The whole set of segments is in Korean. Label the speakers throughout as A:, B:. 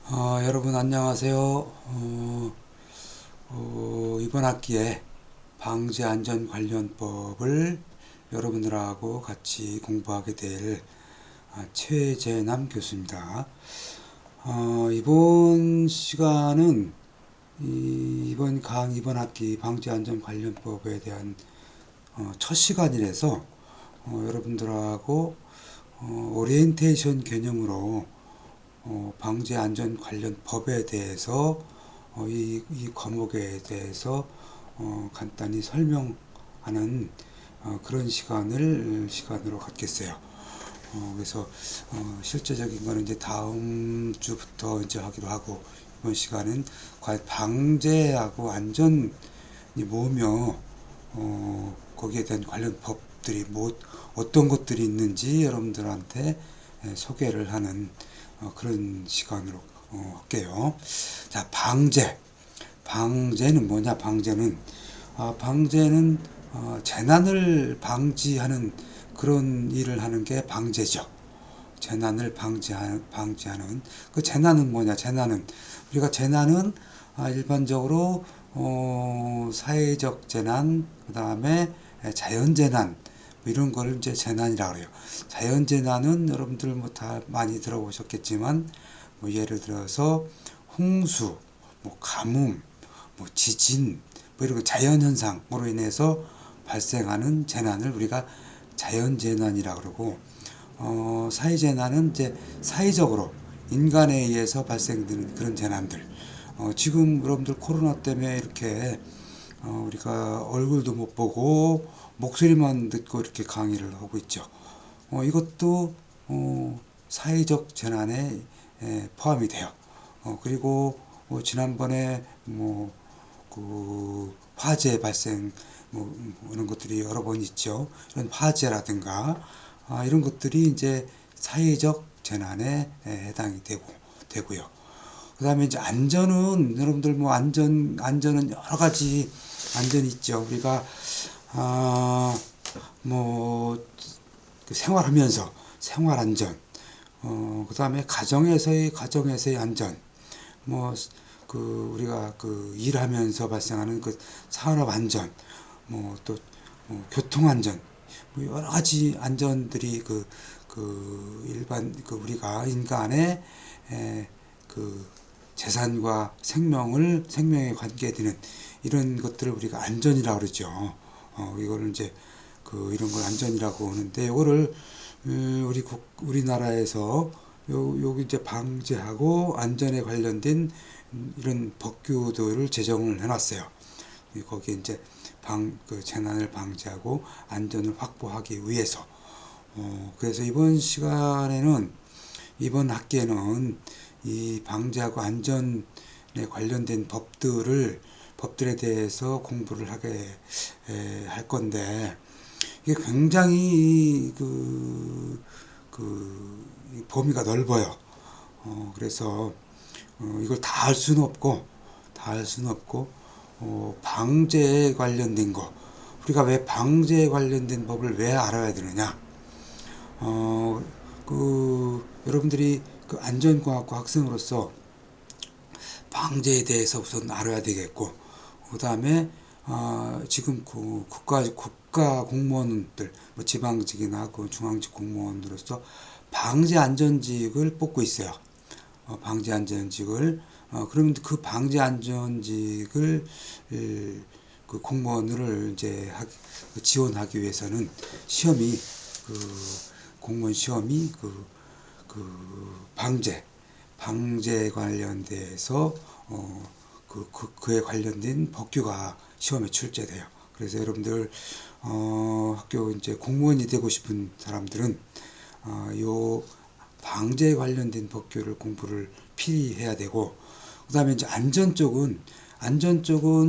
A: 여러분 안녕하세요. 이번 학기에 방재안전관련법을 여러분들하고 같이 공부하게 될 최재남 교수입니다. 이번 시간은 이번 학기 방재안전관련법에 대한 첫 시간이라서 여러분들하고 오리엔테이션 개념으로 방재 안전 관련 법에 대해서 이 과목에 대해서 간단히 설명하는 그런 시간으로 갖겠어요. 그래서 실제적인 거는 이제 다음 주부터 이제 하기로 하고, 이번 시간은 과연 방재하고 안전이 뭐며 거기에 대한 관련 법들이 어떤 것들이 있는지 여러분들한테 소개를 하는 그런 시간으로 할게요. 자, 방재는 뭐냐? 방재는 재난을 방지하는 그런 일을 하는 게 방재죠. 재난을 방지하는 그 재난은 뭐냐? 재난은 일반적으로 사회적 재난, 그 다음에 자연 재난, 뭐 이런 걸 이제 재난이라고 그래요. 자연 재난은 여러분들 뭐 다 많이 들어보셨겠지만, 뭐 예를 들어서 홍수, 뭐 가뭄, 뭐 지진, 뭐 이런 자연 현상으로 인해서 발생하는 재난을 우리가 자연 재난이라고 그러고, 사회 재난은 이제 사회적으로 인간에 의해서 발생되는 그런 재난들. 지금 여러분들 코로나 때문에 이렇게 우리가 얼굴도 못 보고 목소리만 듣고 이렇게 강의를 하고 있죠. 이것도 사회적 재난에 포함이 돼요. 그리고 지난번에 그 화재 발생 이런 것들이 여러 번 있죠. 이런 화재라든가 이런 것들이 이제 사회적 재난에 해당이 되고요. 그 다음에 이제 안전은 여러분들 안전은 여러 가지 안전이 있죠. 우리가 아, 뭐 생활하면서 생활 안전, 그 다음에 가정에서의 안전, 뭐 우리가 일하면서 발생하는 그 산업 안전, 또 교통 안전, 뭐 여러 가지 안전들이 일반 우리가 인간의 그 재산과 생명에 관계되는 이런 것들을 우리가 안전이라고 그러죠. 이거를 이제 이런 걸 안전이라고 하는데, 이거를 우리나라에서 여기 이제 방제하고 안전에 관련된 이런 법규들을 제정을 해놨어요. 거기에 이제 재난을 방지하고 안전을 확보하기 위해서. 그래서 이번 학기에는 이 방제하고 안전에 관련된 법들에 대해서 공부를 하게 할 건데, 이게 굉장히 범위가 넓어요. 그래서 이걸 다 할 수는 없고, 방제에 관련된 거, 우리가 왜 방제에 관련된 법을 왜 알아야 되느냐? 여러분들이 안전과학과 학생으로서 방제에 대해서 우선 알아야 되겠고, 그 다음에 지금 국가 공무원들, 뭐 지방직이나 중앙직 공무원으로서 방제 안전직을 뽑고 있어요. 방제 안전직을. 그러면 그 방제 안전직을 공무원을 이제 지원하기 위해서는 시험이 공무원 시험이 방제 관련돼서 그에 관련된 법규가 시험에 출제돼요. 그래서 여러분들 학교 이제 공무원이 되고 싶은 사람들은 요 방제에 관련된 법규를 공부를 필히 해야 되고, 그다음에 이제 안전 쪽은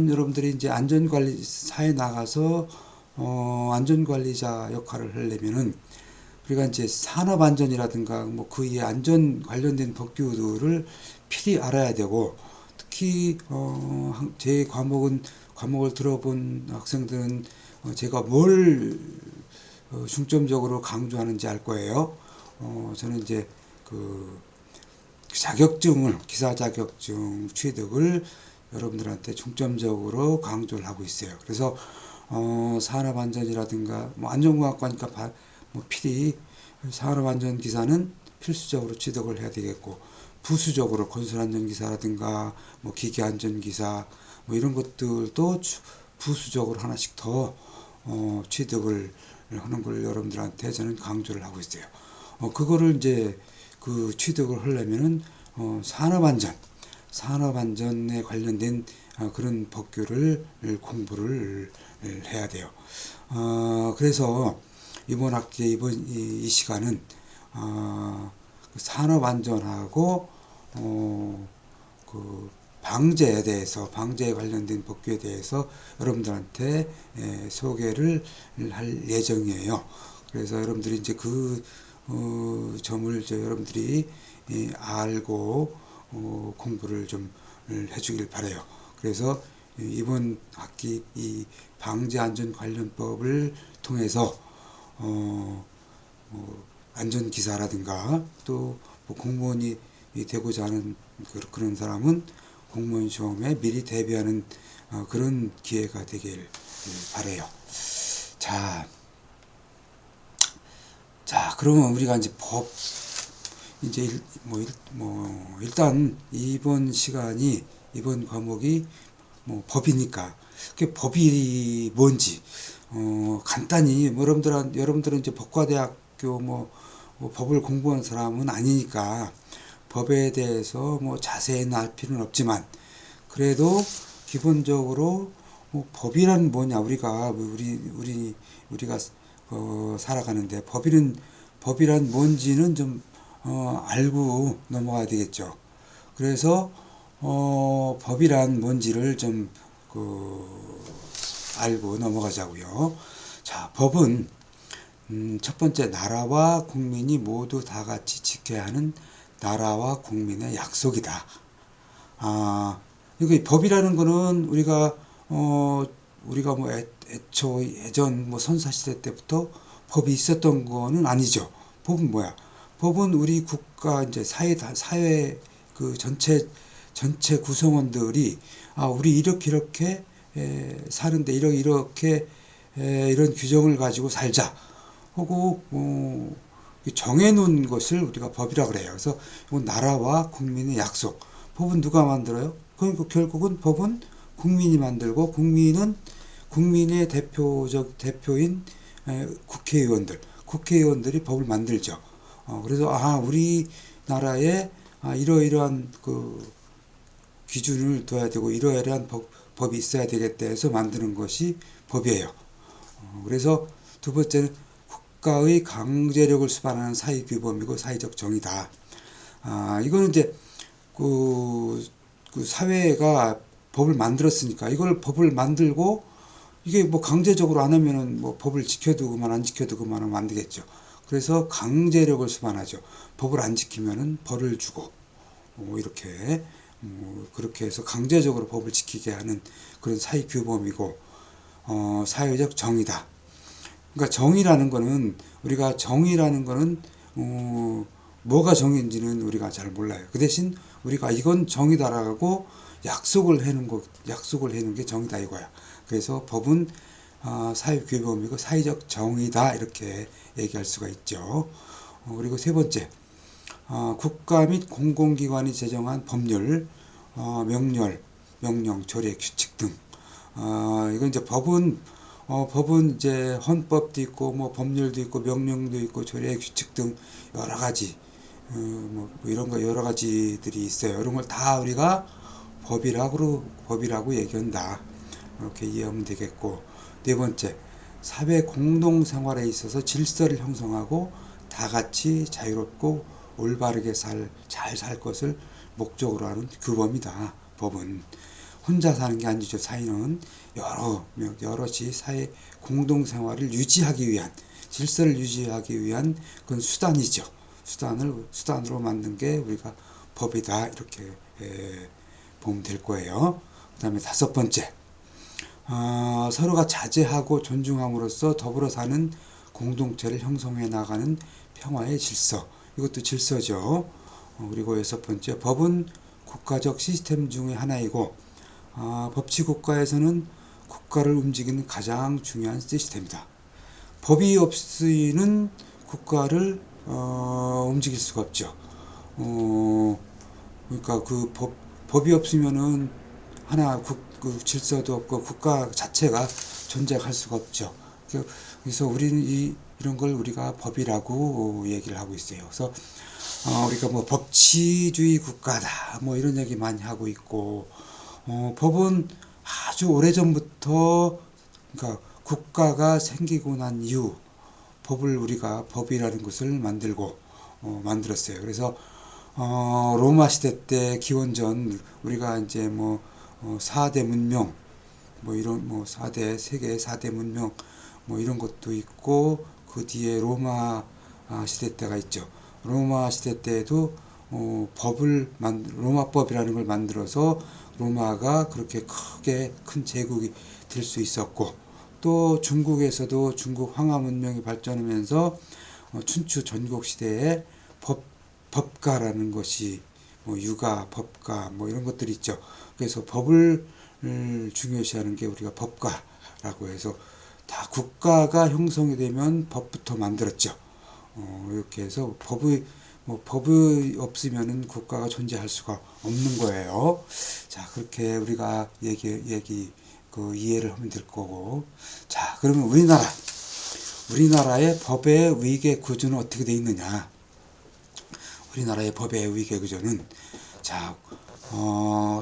A: 여러분들이 이제 안전관리사에 나가서 안전관리자 역할을 하려면은 우리가 이제 산업안전이라든가 뭐 그에 안전 관련된 법규들을 필히 알아야 되고, 특히 제 과목을 들어본 학생들은 제가 뭘 중점적으로 강조하는지 알 거예요. 저는 이제 자격증을, 기사 자격증 취득을 여러분들한테 중점적으로 강조를 하고 있어요. 그래서 산업안전이라든가 뭐 안전공학과니까 뭐 필히 산업안전기사는 필수적으로 취득을 해야 되겠고, 부수적으로 건설안전기사라든가 뭐 기계안전기사 뭐 이런 것들도 부수적으로 하나씩 더 취득을 하는 걸 여러분들한테 저는 강조를 하고 있어요. 그거를 이제 그 취득을 하려면은 산업안전에 관련된 그런 법규를 공부를 해야 돼요. 그래서 이번 학기 이 시간은 산업안전하고 그 방제에 관련된 법규에 대해서 여러분들한테 소개를 할 예정이에요. 그래서 여러분들이 이제 그 점을 여러분들이 알고 공부를 좀 해주길 바라요. 그래서 이번 학기 이 방제안전관련법을 통해서 안전기사라든가 또 뭐 공무원이 되고자 하는 그런 사람은 공무원 시험에 미리 대비하는 그런 기회가 되길 바라요. 자, 그러면 우리가 이제 이제 일단 이번 과목이 뭐 법이니까 그 법이 뭔지 간단히 뭐 여러분들은 이제 법과대학교 뭐 법을 공부한 사람은 아니니까 법에 대해서 뭐 자세히 알 필요는 없지만, 그래도 기본적으로 뭐 법이란 뭐냐, 우리가 살아가는데 법이란 뭔지는 좀 알고 넘어가야 되겠죠. 그래서 법이란 뭔지를 좀 알고 넘어가자고요. 자, 법은 첫 번째, 나라와 국민이 모두 다 같이 지켜야 하는 나라와 국민의 약속이다. 이게 법이라는 거는 우리가 뭐 예전 뭐 선사시대 때부터 법이 있었던 거는 아니죠. 법은 뭐야? 법은 우리 국가 이제 사회 그 전체 구성원들이 우리 이렇게 사는데 이렇게 이런 규정을 가지고 살자 하고 정해놓은 것을 우리가 법이라고 그래요. 그래서 나라와 국민의 약속. 법은 누가 만들어요? 그러니까 결국은 법은 국민이 만들고, 국민의 대표인 국회의원들이 법을 만들죠. 그래서 우리나라에 이러이러한 그 기준을 둬야 되고 이러이러한 법이 있어야 되겠다 해서 만드는 것이 법이에요. 그래서 두 번째는 국가의 강제력을 수반하는 사회규범이고 사회적 정의다. 이거는 이제 그 사회가 법을 만들었으니까 이걸 법을 만들고 이게 뭐 강제적으로 안 하면은 뭐 법을 지켜두고만 안 지켜두고만 하면 안 되겠죠. 그래서 강제력을 수반하죠. 법을 안 지키면은 벌을 주고 이렇게 그렇게 해서 강제적으로 법을 지키게 하는 그런 사회규범이고 사회적 정의다. 그러니까 정의라는 거는 뭐가 정의인지는 우리가 잘 몰라요. 그 대신 우리가 이건 정의다라고 약속을 해놓은 게 정의다 이거야. 그래서 법은 사회규범이고 사회적 정의다 이렇게 얘기할 수가 있죠. 그리고 세 번째, 국가 및 공공기관이 제정한 법률, 명령, 조례, 규칙 등. 이건 이제 법은 이제 헌법도 있고 뭐 법률도 있고 명령도 있고 조례, 규칙 등 여러 가지 뭐 이런 거 여러 가지들이 있어요. 이런 걸 다 우리가 법이라고 얘기한다. 이렇게 이해하면 되겠고, 네 번째, 사회 공동 생활에 있어서 질서를 형성하고 다 같이 자유롭고 올바르게 잘 살 것을 목적으로 하는 규범이다. 법은 혼자 사는 게 아니죠. 사회는 여럿이 사회 공동 생활을 유지하기 위한, 질서를 유지하기 위한 그런 수단이죠. 수단으로 만든 게 우리가 법이다 이렇게 보면 될 거예요. 그 다음에 다섯 번째, 서로가 자제하고 존중함으로써 더불어 사는 공동체를 형성해 나가는 평화의 질서. 이것도 질서죠. 그리고 여섯 번째, 법은 국가적 시스템 중의 하나이고 법치 국가에서는 국가를 움직이는 가장 중요한 시스템이다. 법이 없이는 국가를 움직일 수가 없죠. 그러니까 법이 없으면은 그 질서도 없고 국가 자체가 존재할 수가 없죠. 그래서 우리는 이런 걸 우리가 법이라고 얘기를 하고 있어요. 그래서 우리가 뭐 법치주의 국가다 뭐 이런 얘기 많이 하고 있고, 법은 아주 오래전부터, 그러니까 국가가 생기고 난 이후 법을 우리가 법이라는 것을 만들었어요. 그래서 로마 시대 때 기원전 우리가 이제 뭐 4대 문명 뭐 이런 뭐 세계 4대 문명 뭐 이런 것도 있고, 그 뒤에 로마 시대 때가 있죠. 로마 시대 때에도 로마법이라는 걸 만들어서 로마가 그렇게 크게 큰 제국이 될 수 있었고, 또 중국에서도 중국 황하 문명이 발전하면서 춘추 전국 시대에 법가라는 것이 뭐 유가, 법가 뭐 이런 것들이 있죠. 그래서 법을 중요시하는 게 우리가 법가라고 해서, 다 국가가 형성이 되면 법부터 만들었죠. 이렇게 해서 법이 없으면은 국가가 존재할 수가 없는 거예요. 자, 그렇게 우리가 이해를 하면 될 거고. 자, 그러면 우리나라의 법의 위계 구조는 어떻게 돼 있느냐? 우리나라의 법의 위계 구조는, 자,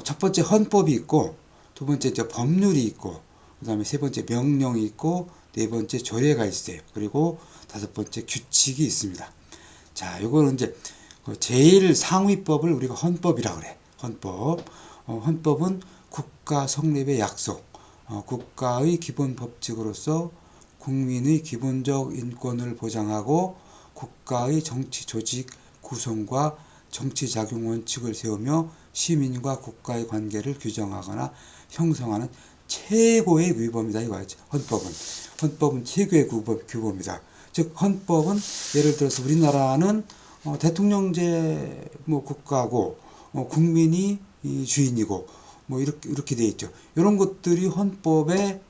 A: 첫 번째 헌법이 있고, 두 번째 법률이 있고, 그 다음에 세 번째 명령이 있고, 네 번째 조례가 있어요. 그리고 다섯 번째 규칙이 있습니다. 자, 요거는 이제 제일 상위법을 우리가 헌법이라고 그래. 헌법은 국가 성립의 약속, 국가의 기본 법칙으로서 국민의 기본적 인권을 보장하고 국가의 정치 조직 구성과 정치 작용 원칙을 세우며 시민과 국가의 관계를 규정하거나 형성하는 최고의 규범이다 이거죠. 헌법은 최고의 규범이다. 즉 헌법은 예를 들어서 우리나라는 대통령제 국가고 국민이 주인이고 뭐 이렇게 돼 있죠. 이런 것들이 헌법에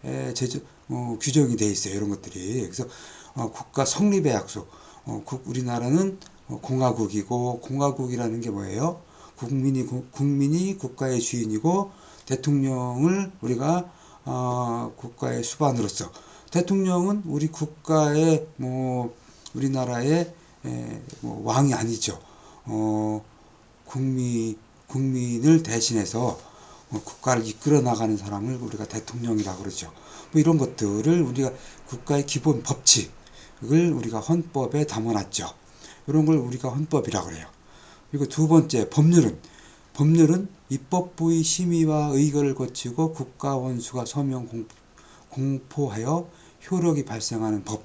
A: 규정이 돼 있어요. 이런 것들이. 그래서 국가 성립의 약속. 우리나라는 공화국이고, 공화국이라는 게 뭐예요? 국민이 국가의 주인이고, 대통령을 우리가 국가의 수반으로서, 대통령은 우리 국가의 우리나라의 왕이 아니죠. 국민을 대신해서 국가를 이끌어 나가는 사람을 우리가 대통령이라고 그러죠. 뭐 이런 것들을 우리가 국가의 기본 법칙을 우리가 헌법에 담아놨죠. 이런 걸 우리가 헌법이라고 그래요. 그리고 두 번째 법률은 입법부의 심의와 의결을 거치고 국가 원수가 서명 공포하여 효력이 발생하는 법.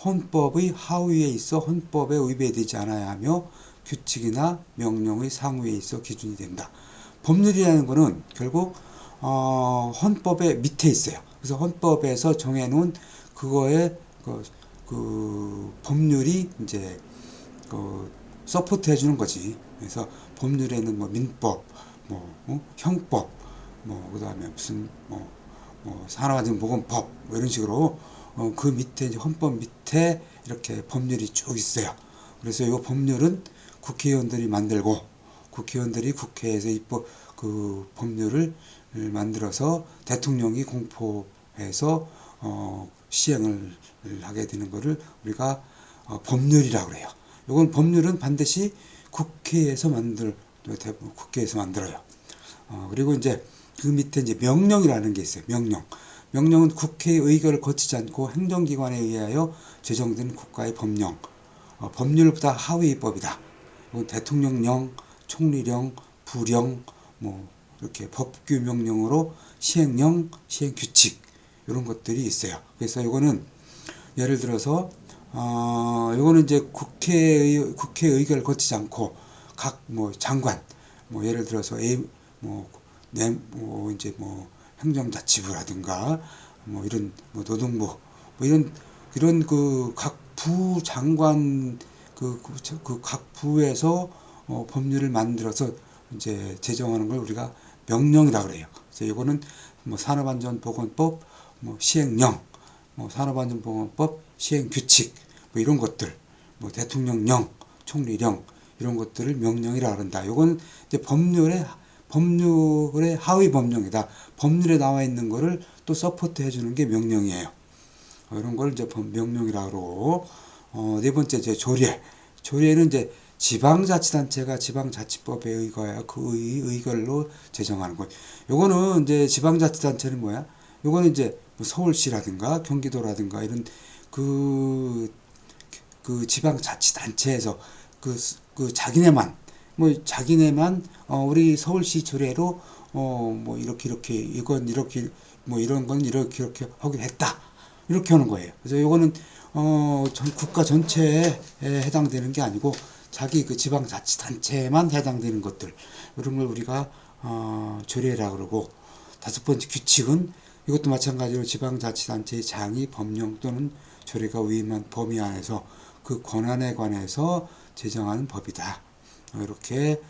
A: 헌법의 하위에 있어 헌법에 위배되지 않아야 하며 규칙이나 명령의 상위에 있어 기준이 된다. 법률이라는 것은 결국 헌법의 밑에 있어요. 그래서 헌법에서 정해놓은 그거에 그 법률이 이제 서포트 해주는 거지. 그래서 법률에는 뭐 민법, 형법, 그다음에 무슨 산업안전보건법 이런 식으로 그 밑에 이제 헌법 밑에 이렇게 법률이 쭉 있어요. 그래서 이 법률은 국회의원들이 만들고, 국회의원들이 국회에서 그 법률을 만들어서 대통령이 공포해서 시행을 하게 되는 것을 우리가 법률이라고 그래요. 이건 법률은 반드시 국회에서 만들어요. 그리고 이제 그 밑에 이제 명령이라는 게 있어요. 명령은 국회의 의결을 거치지 않고 행정기관에 의하여 제정된 국가의 법령. 법률보다 하위법이다. 대통령령, 총리령, 부령, 이렇게 법규 명령으로 시행령, 시행규칙 이런 것들이 있어요. 그래서 이거는 예를 들어서 이거는 이제 국회 의결을 거치지 않고 각 장관, 예를 들어서 행정자치부라든가 이런 노동부 이런 그 각 부 장관 그 각 부에서 법률을 만들어서 이제 제정하는 걸 우리가 명령이라 그래요. 그래서 이거는 뭐 산업안전보건법, 뭐 시행령, 뭐 산업안전보건법 시행규칙, 뭐 이런 것들, 뭐 대통령령, 총리령 이런 것들을 명령이라 그런다. 이거는 이제 법률의 하위 법령이다. 법률에 나와 있는 거를 또 서포트 해주는 게 명령이에요. 이런 걸 이제 명령이라 그러고, 네 번째 이제 조례. 조례는 이제 지방자치단체가 지방자치법에 의거하여 그 의결로 제정하는 것. 요거는 이제 지방자치단체는 뭐야? 요거는 이제 뭐 서울시라든가 경기도라든가 이런 그 지방자치단체에서 자기네만 우리 서울시 조례로 뭐 이렇게 이건 이렇게 뭐 이런 건 이렇게 하기로 했다. 이렇게 하는 거예요. 그래서 요거는 국가 전체에 해당되는 게 아니고 자기 그 지방자치단체에만 해당되는 것들, 이런 걸 우리가 조례라 그러고, 다섯 번째 규칙은 이것도 마찬가지로 지방자치단체의 장이 법령 또는 조례가 위임한 범위 안에서 그 권한에 관해서 제정하는 법이다. 이렇게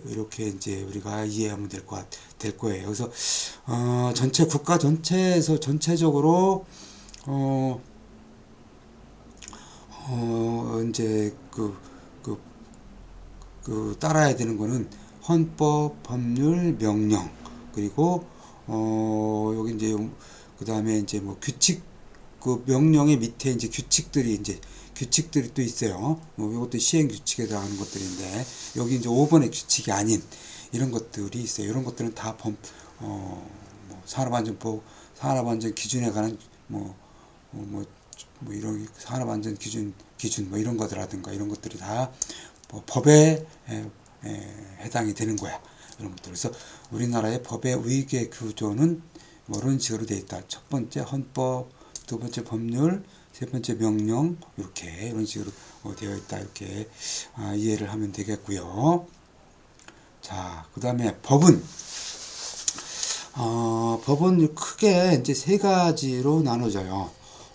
A: 이렇게 이제 우리가 이해하면 될 거예요. 그래서 전체 국가 전체에서 전체적으로 이제 따라야 되는 거는 헌법, 법률, 명령, 그리고 여기 이제 그 다음에 이제 뭐 규칙, 그 명령의 밑에 이제 규칙들이 또 있어요. 이것도 시행 규칙에 들어가는 것들인데, 여기 이제 5번의 규칙이 아닌 이런 것들이 있어요. 이런 것들은 다 뭐 산업안전 기준에 관한 이런 산업안전 기준 뭐 이런 것들라든가 이런 것들이 다 법에 해당이 되는 거야. 이런 것들. 그래서 우리나라의 법의 위계 구조는 뭐 이런 식으로 되어 있다. 첫 번째 헌법, 두 번째 법률, 세 번째 명령, 이렇게 이런 식으로 되어 있다. 이렇게 이해를 하면 되겠고요. 자, 그 다음에 법은 크게 이제 세 가지로 나눠져요.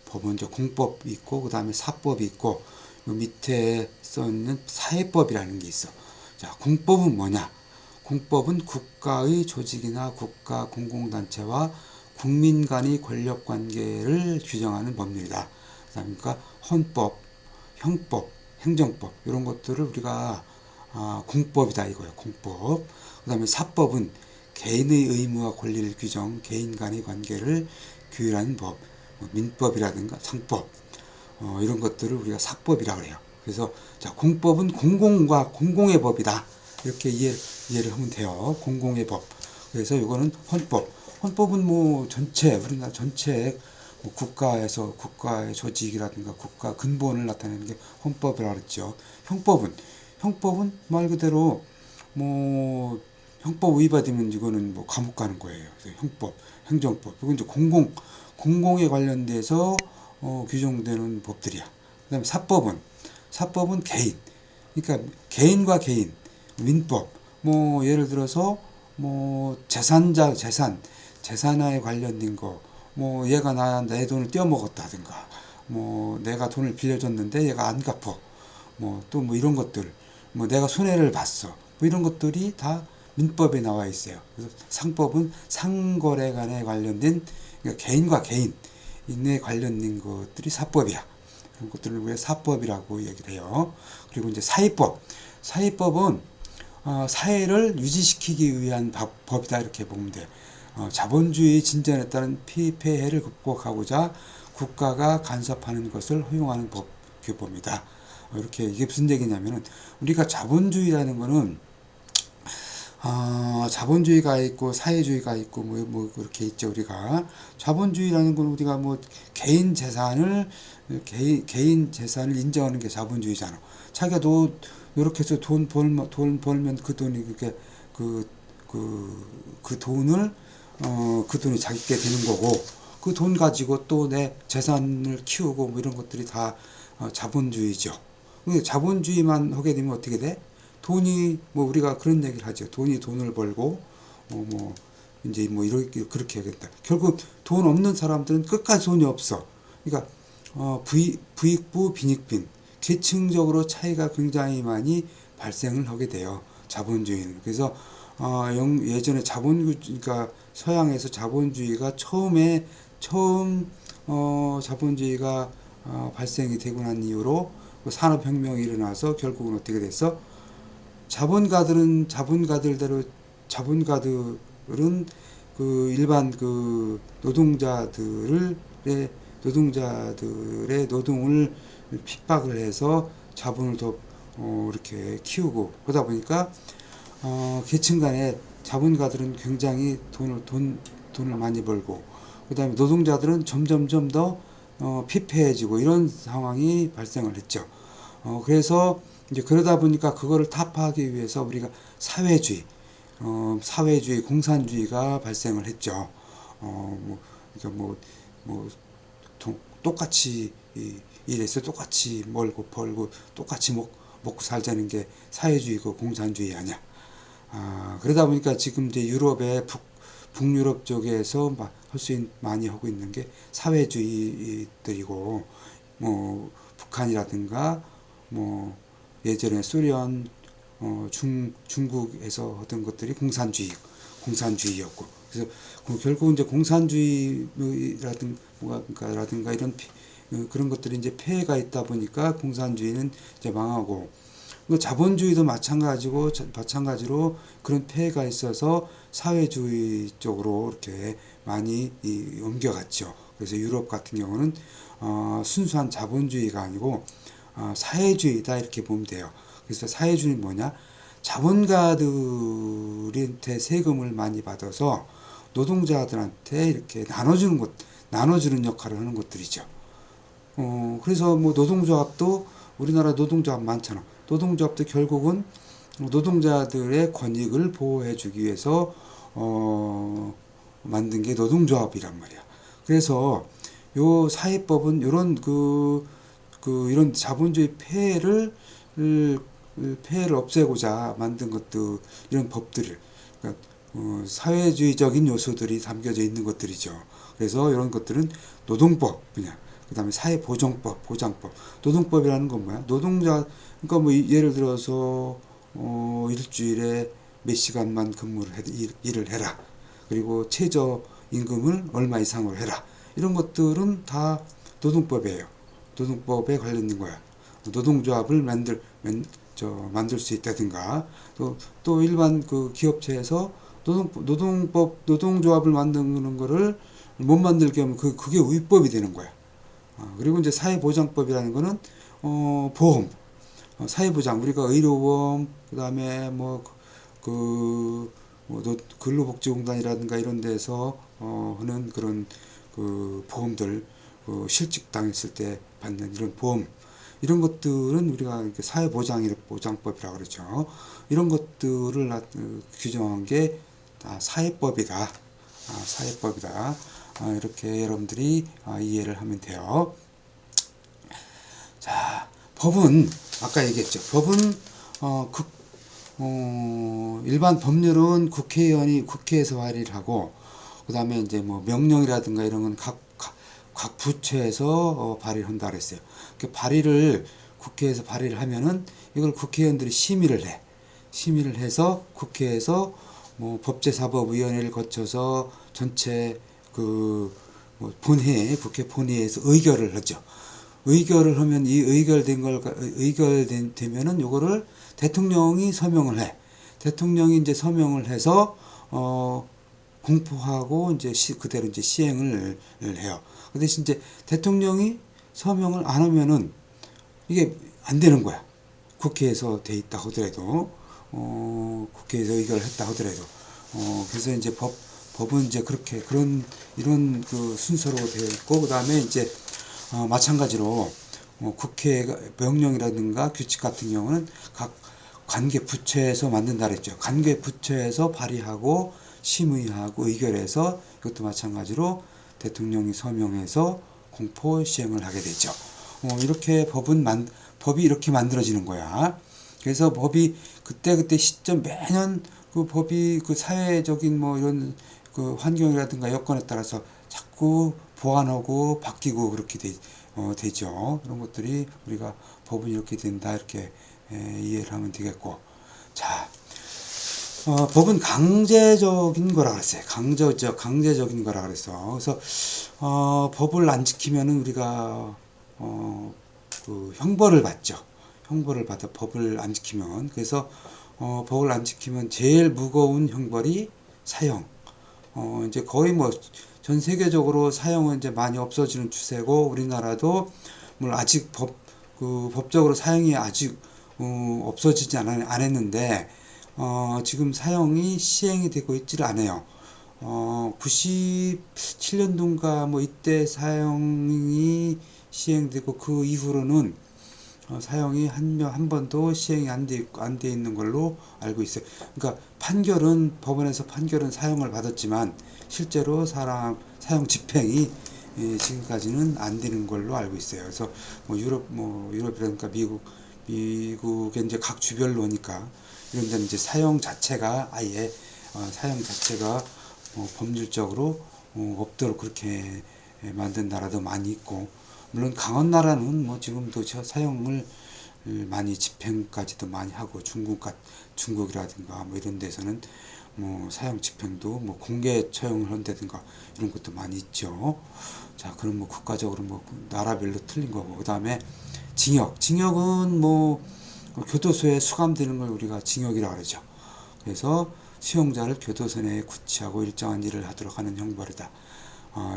A: 법은 이제 공법이 있고, 그 다음에 사법이 있고, 요 밑에 써 있는 사회법이라는 게 있어. 자, 공법은 뭐냐? 공법은 국가의 조직이나 국가 공공단체와 국민 간의 권력 관계를 규정하는 법률이다. 그러니까 헌법, 형법, 행정법 이런 것들을 우리가 공법이다 이거예요. 공법. 그다음에 사법은 개인의 의무와 권리를 규정, 개인 간의 관계를 규율하는 법, 민법이라든가 상법 이런 것들을 우리가 사법이라 그래요. 그래서 자, 공법은 공공과 공공의 법이다. 이렇게 이해를 하면 돼요. 공공의 법. 그래서 이거는 헌법. 헌법은 뭐 전체 우리나라 전체 국가의 조직이라든가 국가 근본을 나타내는 게 헌법이라고 그랬죠. 형법은 말 그대로 뭐 형법 위반되면 이거는 뭐 감옥 가는 거예요. 그래서 형법, 행정법. 이건 이제 공공에 관련돼서 규정되는 법들이야. 그다음에 사법은 개인. 그러니까 개인과 개인, 민법. 뭐 예를 들어서 뭐 재산에 관련된 거. 뭐 얘가 내 돈을 떼어먹었다든가, 뭐 내가 돈을 빌려줬는데 얘가 안 갚어, 뭐 또 뭐 이런 것들, 뭐 내가 손해를 봤어, 뭐 이런 것들이 다 민법에 나와 있어요. 그래서 상법은 상거래간에 관련된, 그러니까 개인과 개인에 관련된 것들이 사법이야. 그런 것들을 우리가 사법이라고 얘기를 해요. 그리고 이제 사회법은 사회를 유지시키기 위한 법이다 이렇게 보면 돼. 자본주의 진전에 따른 피폐해를 극복하고자 국가가 간섭하는 것을 허용하는 규범이다. 이렇게 이게 무슨 얘기냐면은, 우리가 자본주의라는 거는 자본주의가 있고 사회주의가 있고 뭐 그렇게 있죠. 우리가 자본주의라는 건 우리가 뭐 개인 재산을 인정하는 게 자본주의잖아. 자기가 이렇게 해서 돈 벌면 그 돈이 그렇게 그 돈이 자기께 되는 거고, 그 돈 가지고 또 내 재산을 키우고 뭐 이런 것들이 다 자본주의죠. 근데 자본주의만 하게 되면 어떻게 돼? 돈이 뭐 우리가 그런 얘기를 하죠. 돈이 돈을 벌고 뭐 이제 뭐 이렇게 그렇게 하겠다. 결국 돈 없는 사람들은 끝까지 돈이 없어. 그러니까 부익부 빈익빈. 계층적으로 차이가 굉장히 많이 발생을 하게 돼요. 자본주의는. 그래서 예전에 그러니까 서양에서 자본주의가 처음 자본주의가 발생이 되고 난 이후로 그 산업혁명이 일어나서 결국은 어떻게 됐어? 자본가들은 그 일반 그 노동자들의 노동을 핍박을 해서 자본을 더 이렇게 키우고 그러다 보니까 계층 간에 자본가들은 굉장히 돈을 많이 벌고 그다음에 노동자들은 점점점 더 피폐해지고 이런 상황이 발생을 했죠. 그래서 이제 그러다 보니까 그거를 타파하기 위해서 우리가 사회주의, 공산주의가 발생을 했죠. 그러니까 뭐, 똑같이 일해서 똑같이 멀고 벌고 똑같이 먹고 살자는 게 사회주의고 공산주의 아니야. 그러다 보니까 지금 이제 북유럽 쪽에서 많이 하고 있는 게 사회주의들이고, 북한이라든가, 예전에 소련, 중국에서 하던 것들이 공산주의였고, 그래서 결국 이제 공산주의라든가 이런 그런 것들이 이제 폐해가 있다 보니까 공산주의는 이제 망하고, 자본주의도 마찬가지로 그런 폐해가 있어서 사회주의 쪽으로 이렇게 많이 옮겨갔죠. 그래서 유럽 같은 경우는 순수한 자본주의가 아니고 사회주의다 이렇게 보면 돼요. 그래서 사회주의는 뭐냐? 자본가들한테 세금을 많이 받아서 노동자들한테 이렇게 나눠주는 역할을 하는 것들이죠. 그래서 우리나라 노동조합 많잖아. 노동조합도 결국은 노동자들의 권익을 보호해주기 위해서 만든 게 노동조합이란 말이야. 그래서 요 사회법은 이런 자본주의 폐해를 없애고자 만든 것도 이런 법들을 그러니까 사회주의적인 요소들이 담겨져 있는 것들이죠. 그래서 이런 것들은 노동법 그 다음에 사회보장법. 노동법이라는 건 뭐야? 그러니까 예를 들어서 일주일에 몇 시간만 일을 해라. 그리고 최저임금을 얼마 이상으로 해라. 이런 것들은 다 노동법이에요. 노동법에 관련된 거야. 노동조합을 만들 수 있다든가, 또 일반 그 기업체에서 노동조합을 만드는 거를 못 만들게 하면 그게 위법이 되는 거야. 그리고 이제 사회보장법이라는 거는, 보험, 사회보장, 우리가 의료보험, 그 다음에 근로복지공단이라든가 이런 데서, 하는 그런, 보험들, 실직 당했을 때 받는 이런 보험, 이런 것들은 우리가 사회보장법이라고 그러죠. 이런 것들을 규정한 게 다 사회법이다. 사회법이다. 이렇게 여러분들이 이해를 하면 돼요. 자, 법은 아까 얘기했죠. 법은 일반 법률은 국회에서 발의를 하고, 그 다음에 이제 명령이라든가 이런 건 각 부처에서 발의를 한다 그랬어요. 국회에서 발의를 하면은 이걸 국회의원들이 심의를 해. 심의를 해서 국회에서 법제사법위원회를 거쳐서 전체 국회 본회의에서 의결을 하죠. 의결을 하면 의결되면은 요거를 대통령이 서명을 해. 대통령이 이제 서명을 해서 공포하고 이제 그대로 이제 시행을 해요. 그 대신 이제 대통령이 서명을 안 하면은 이게 안 되는 거야. 국회에서 돼 있다 하더라도, 국회에서 의결을 했다 하더라도, 그래서 이제 법은 이제 이런 그 순서로 되어 있고, 그 다음에 이제, 마찬가지로, 국회가 명령이라든가 규칙 같은 경우는 각 관계 부처에서 만든다 그랬죠. 관계 부처에서 발의하고, 심의하고, 의결해서 이것도 마찬가지로 대통령이 서명해서 공포 시행을 하게 되죠. 이렇게 법이 이렇게 만들어지는 거야. 그래서 법이 그때 시점 매년 그 법이 그 사회적인 이런 그 환경이라든가 여건에 따라서 자꾸 보완하고 바뀌고 그렇게 되죠. 이런 것들이 우리가 법은 이렇게 된다 이렇게 이해를 하면 되겠고. 자, 법은 강제적인 거라 그랬어요. 강제적인 거라 그랬어. 그래서 법을 안 지키면은 우리가 그 형벌을 받죠. 형벌을 받아 법을 안 지키면. 그래서 법을 안 지키면 제일 무거운 형벌이 사형. 이제 거의 뭐 전 세계적으로 사형은 이제 많이 없어지는 추세고, 우리나라도 물론 아직 법적으로 사형이 아직 없어지지 안 했는데, 지금 사형이 시행이 되고 있지를 않아요. 97년도인가 뭐 이때 사형이 시행되고, 그 이후로는 사형이 한 번도 시행이 안 돼 있는 걸로 알고 있어요. 그러니까 법원에서 판결은 사형을 받았지만 실제로 사형 집행이 지금까지는 안 되는 걸로 알고 있어요. 그래서 뭐 유럽이라든가 미국의 이제 각 주별로니까 이런 데는 이제 사형 자체가 법률적으로 없도록 그렇게 만든 나라도 많이 있고, 물론 강한 나라는 뭐 지금도 사형을 많이 집행까지도 많이 하고, 중국이라든가 뭐 이런 데서는 뭐 사형 집행도 뭐 공개 처형을 한다든가 이런 것도 많이 있죠. 자, 그럼 뭐 국가적으로 뭐 나라별로 틀린 거고, 그다음에 징역은 뭐 교도소에 수감되는 걸 우리가 징역이라고 그러죠. 그래서 수용자를 교도소 내에 구치하고 일정한 일을 하도록 하는 형벌이다.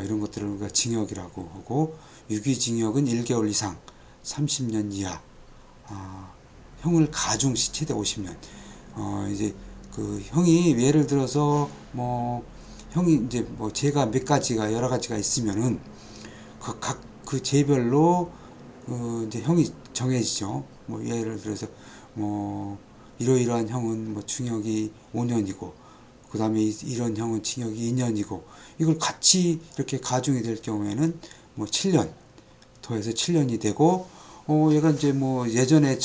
A: 이런 것들을 우리가 징역이라고 하고, 유기징역은 1개월 이상 30년 이하, 형을 가중 시 최대 50년. 이제 그 형이 예를 들어서 뭐 형이 이제 뭐 죄가 몇 가지가 여러 가지가 있으면은 그 죄별로 이제 형이 정해지죠. 뭐 예를 들어서 뭐 이러이러한 형은 뭐 징역이 5년이고, 그 다음에 이런 형은 징역이 2년이고, 이걸 같이 이렇게 가중이 될 경우에는 뭐 7년 더해서 7년이 되고, 얘가 이제 뭐 예전에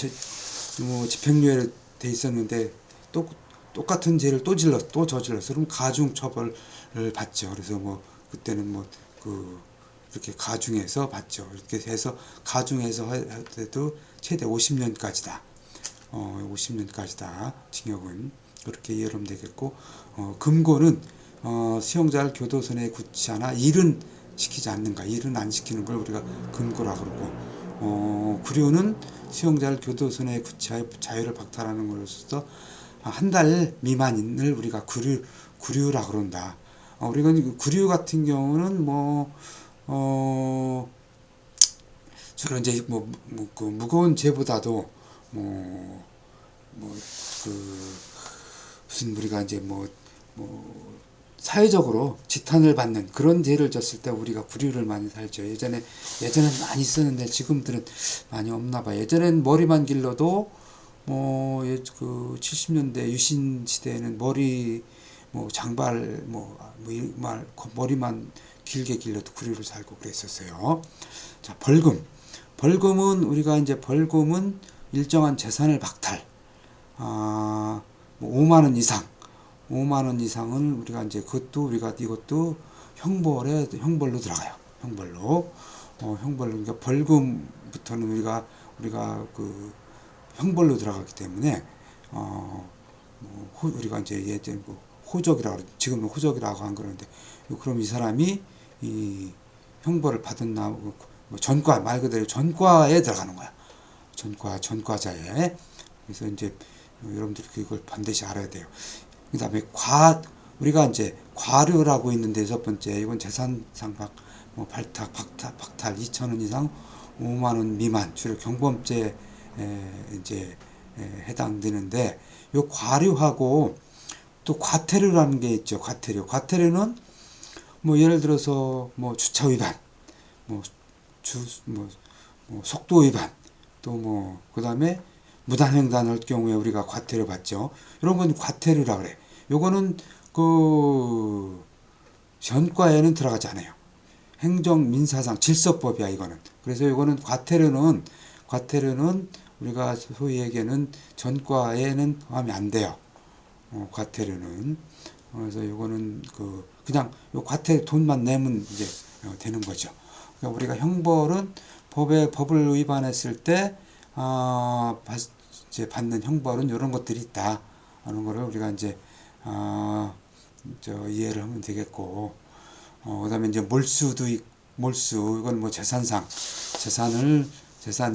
A: 뭐 집행유예로 돼 있었는데 똑같은 죄를 또 저질렀어. 그럼 가중 처벌을 받죠. 그래서 뭐 그때는 뭐 이렇게 가중해서 받죠. 이렇게 해서 가중해서 할 때도 최대 50년까지다. 50년까지다. 징역은 그렇게 이해하면 되겠고, 금고는 수용자를 교도소 내에 구치하나 일은 시키지 않는가, 일은 안 시키는 걸 우리가 금고라고 그러고, 구류는 수용자를 교도소 내에 구치하여 자유를 박탈하는 것으로서 한 달 미만을 우리가 구류라고 그런다. 우리가 구류 같은 경우는 주로 이제 그 무거운 죄보다도 무슨 우리가 이제 사회적으로 지탄을 받는 그런 죄를 졌을 때 우리가 구류를 많이 살죠. 예전엔 많이 있었는데 지금들은 많이 없나 봐요. 예전엔 머리만 길러도 그 70년대 유신 시대에는 장발 머리만 길게 길러도 구류를 살고 그랬었어요. 자, 벌금은 우리가 이제 일정한 재산을 박탈, 5만 원 이상은 우리가 이제 이것도 형벌로 들어가요. 그러니까 벌금부터는 우리가 그 형벌로 들어가기 때문에 우리가 이제 예전에 호적이라고, 지금은 호적이라고 한 거는데, 그럼 이 사람이 이 형벌을 받은 전과, 말 그대로 전과에 들어가는 거야. 전과자에. 그래서 이제 여러분들이 그걸 반드시 알아야 돼요. 그 다음에 우리가 이제 과료라고 있는데, 첫 번째, 이건 재산상 박탈 2,000원 이상 5만 원 미만, 주로 경범죄에 이제 해당되는데, 요 과료하고 또 과태료라는 게 있죠. 과태료는 예를 들어서 주차 위반, 속도 위반, 또 그다음에 무단횡단할 경우에 우리가 과태료 받죠. 이런 건 과태료라 그래. 요거는 전과에는 들어가지 않아요. 행정민사상 질서법이야, 이거는. 그래서 이거는 과태료는 우리가 소위 얘기하는 전과에는 포함이 안 돼요. 과태료는. 그래서 이거는 그냥 요 과태료 돈만 내면 이제 되는 거죠. 그러니까 우리가 형벌은 법을 위반했을 때 이제 받는 형벌은 이런 것들이 있다 하는 거를 우리가 이제 이해를 하면 되겠고, 그다음에 이제 몰수 이건 뭐 재산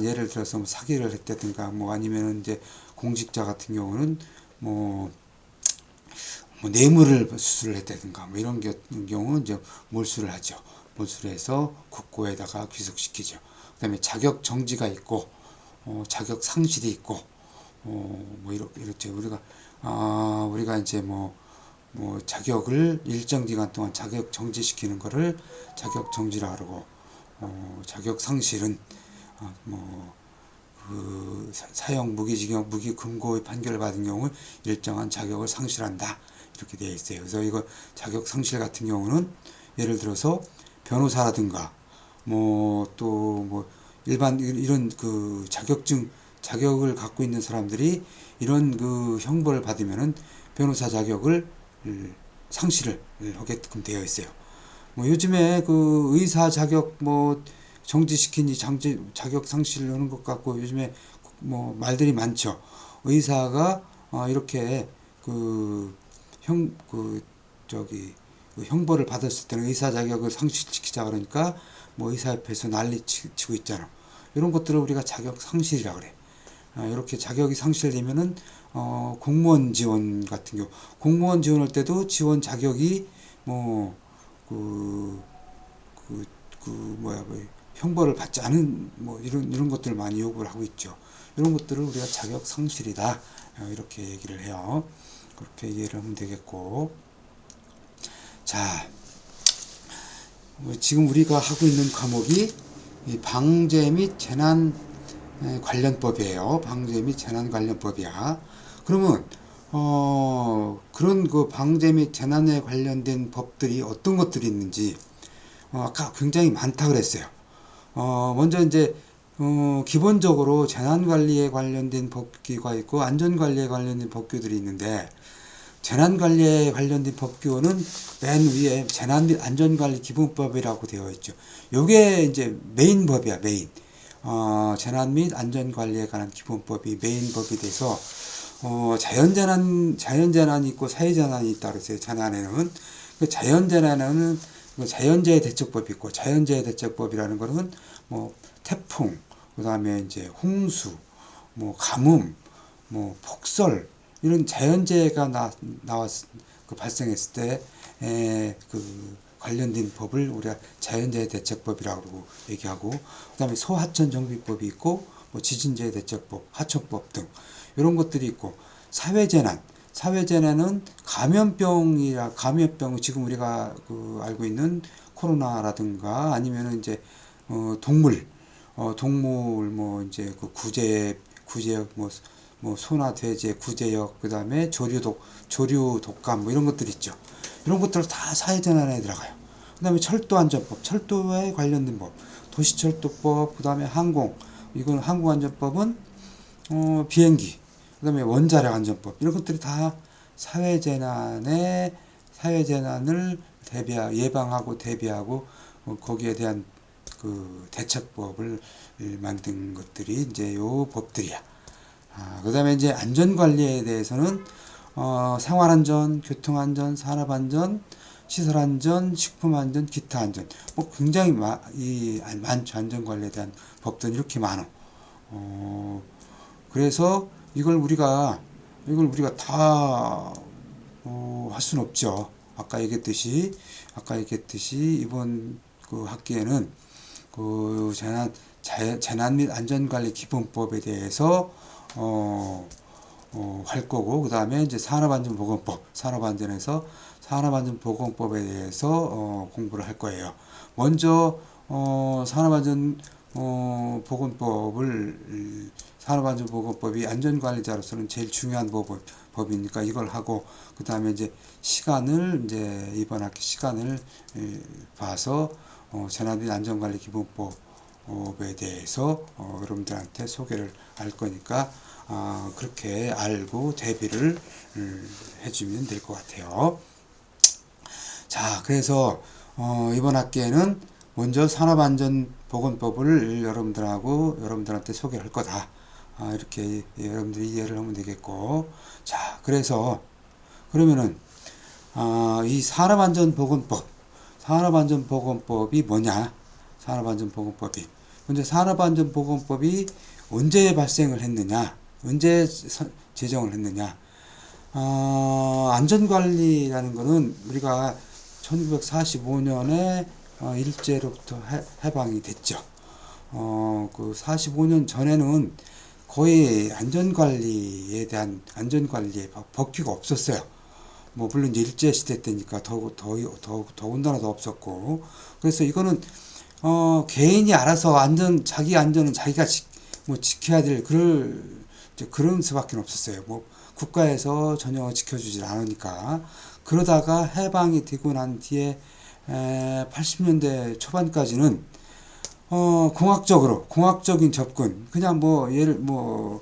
A: 예를 들어서 뭐 사기를 했다든가 뭐 아니면 이제 공직자 같은 경우는 뭐 뇌물을 수수를 했다든가 뭐 이런 경우는 이제 몰수를 하죠. 몰수를 해서 국고에다가 귀속시키죠. 그다음에 자격 정지가 있고 자격 상실이 있고 뭐 이렇죠. 우리가 이제 자격을 일정 기간 동안 자격 정지시키는 거를 자격 정지라 그러고, 자격 상실은 사형 무기징역 무기금고의 판결을 받은 경우 일정한 자격을 상실한다 이렇게 되어 있어요. 그래서 이거 자격 상실 같은 경우는 예를 들어서 변호사라든가 일반 이런 그 자격을 갖고 있는 사람들이 이런 그 형벌을 받으면은 변호사 자격을 상실을 하게끔 되어 있어요. 요즘에 그 의사 자격 정지시키니 자격 상실을 하는 것 같고 요즘에 말들이 많죠. 의사가 이렇게 형벌을 받았을 때는 의사 자격을 상실시키자 그러니까 의사협회에서 난리 치고 있잖아. 이런 것들을 우리가 자격 상실이라 그래. 이렇게 자격이 상실되면은 공무원 지원 같은 경우 공무원 지원할 때도 지원 자격이 그 형벌을 받지 않은 이런 것들을 많이 요구를 하고 있죠. 이런 것들을 우리가 자격 상실이다 이렇게 얘기를 해요. 그렇게 이해를 하면 되겠고, 자, 지금 우리가 하고 있는 과목이 이 방제 및 재난 관련법이에요. 방제 및 재난 관련법이야. 그러면 그런 그 방제 및 재난에 관련된 법들이 어떤 것들이 있는지 아까 굉장히 많다 그랬어요. 먼저 이제 기본적으로 재난관리에 관련된 법규가 있고 안전관리에 관련된 법규들이 있는데, 재난관리에 관련된 법규는 맨 위에 재난 및 안전관리 기본법이라고 되어 있죠. 요게 이제 메인 법이야, 메인. 재난 및 안전관리에 관한 기본법이 메인 법이 돼서, 자연재난이 있고 사회재난이 있다 그랬어요. 재난에는. 그 자연재난에는 자연재해 대책법이 있고, 자연재해 대책법이라는 거는 태풍, 그 다음에 이제 홍수, 가뭄, 폭설, 이런 자연재해가 발생했을 때, 관련된 법을 우리가 자연재해 대책법이라고 얘기하고, 그 다음에 소하천 정비법이 있고, 지진재해 대책법, 하천법 등, 이런 것들이 있고, 사회재난은 감염병, 지금 우리가 알고 있는 코로나라든가 아니면은 이제, 동물, 이제 구제역, 소나 돼지 구제역, 그 다음에 조류 독감, 이런 것들 있죠. 이런 것들 다 사회재난에 들어가요. 그 다음에 철도안전법, 철도에 관련된 법, 도시철도법, 그 다음에 이건 항공안전법은, 비행기, 그 다음에 원자력안전법, 이런 것들이 다 사회재난을 예방하고 대비하고, 거기에 대한 그 대책법을 만든 것들이 이제 요 법들이야. 그 다음에 이제 안전관리에 대해서는, 생활안전, 교통안전, 산업안전, 시설안전, 식품안전, 기타안전. 굉장히 많죠. 안전관리에 대한 법들이 이렇게 많아. 그래서 이걸 우리가 다, 할 수는 없죠. 아까 얘기했듯이, 이번 그 학기에는 재난 및 안전관리 기본법에 대해서, 할 거고, 그 다음에 이제 산업안전에서 산업안전보건법에 대해서, 공부를 할 거예요. 먼저, 산업안전보건법이 안전관리자로서는 제일 중요한 법이니까 이걸 하고, 그 다음에 이제 이번 학기 시간을 봐서, 재난 및 안전관리 기본법에 대해서, 여러분들한테 소개를 할 거니까, 그렇게 알고 대비를 해주면 될 것 같아요. 자, 그래서 이번 학기에는 먼저 산업안전보건법을 여러분들한테 소개를 할 거다. 이렇게 여러분들이 이해를 하면 되겠고. 자, 그래서 그러면은 이 산업안전보건법이 뭐냐? 산업안전보건법이 먼저 산업안전보건법이 언제 발생을 했느냐? 언제 제정을 했느냐? 안전관리라는 거는 우리가 1945년에 일제로부터 해방이 됐죠. 그 45년 전에는 거의 안전관리의 법규가 없었어요. 뭐 물론 이제 일제 시대 때니까 더군다나 더 없었고. 그래서 이거는 개인이 알아서 자기 안전은 자기가 지켜야 될 그런 수밖에 없었어요. 뭐 국가에서 전혀 지켜주질 않으니까. 그러다가 해방이 되고 난 뒤에 80년대 초반까지는 공학적인 접근, 그냥 그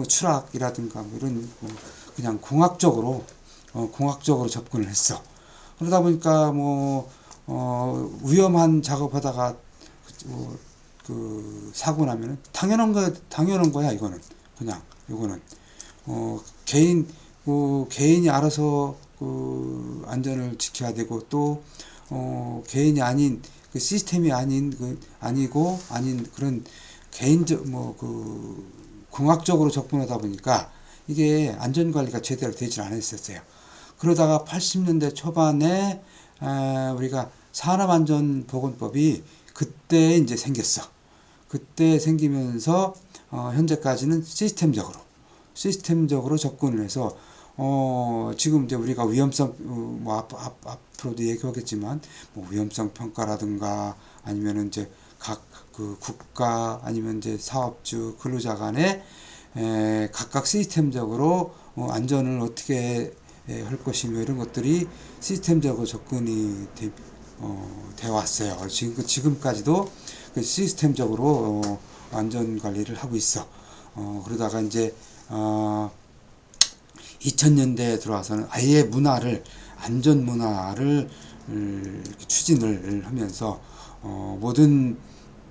A: 추락이라든가 이런 그냥 공학적으로 접근을 했어. 그러다 보니까 위험한 작업하다가 그 사고 나면은 당연한 거야. 이거는 그냥 요거는 개인이 알아서 그 안전을 지켜야 되고, 또 개인이 아닌 그 시스템이 아니고 그런 개인적 공학적으로 접근하다 보니까 이게 안전관리가 제대로 되질 않았었어요. 그러다가 80년대 초반에 우리가 산업안전보건법이 그때 이제 생겼어. 그때 생기면서 현재까지는 시스템적으로 접근을 해서 지금 이제 우리가 위험성 앞으로도 얘기하겠지만 위험성 평가라든가 아니면은 이제 각 그 국가 아니면 이제 사업주 근로자 간에 각각 시스템적으로 안전을 어떻게 할 것이며 이런 것들이 시스템적으로 접근이 돼 왔어요. 지금까지도 그 시스템적으로 안전 관리를 하고 있어. 그러다가 이제 2000년대에 들어와서는 아예 안전 문화를 추진을 하면서 모든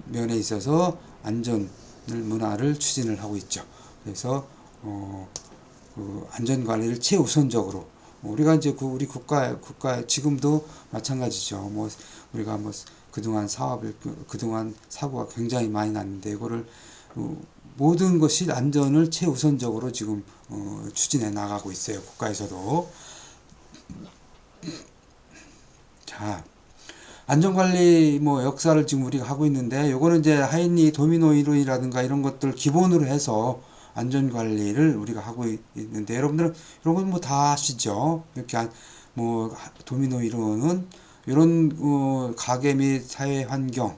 A: 면에 있어서 안전 문화를 추진을 하고 있죠. 그래서 그 안전 관리를 최우선적으로 우리가 이제 우리 국가 지금도 마찬가지죠. 우리가 그동안 사고가 굉장히 많이 났는데 이거를 모든 것이 안전을 최우선적으로 지금 추진해 나가고 있어요. 국가에서도. 자, 안전관리 역사를 지금 우리가 하고 있는데, 요거는 이제 하인리 도미노 이론이라든가 이런 것들 기본으로 해서 안전관리를 우리가 하고 있는데, 여러분들은 이런 건 다 아시죠? 이렇게 도미노 이론은 이런 가계 및 사회 환경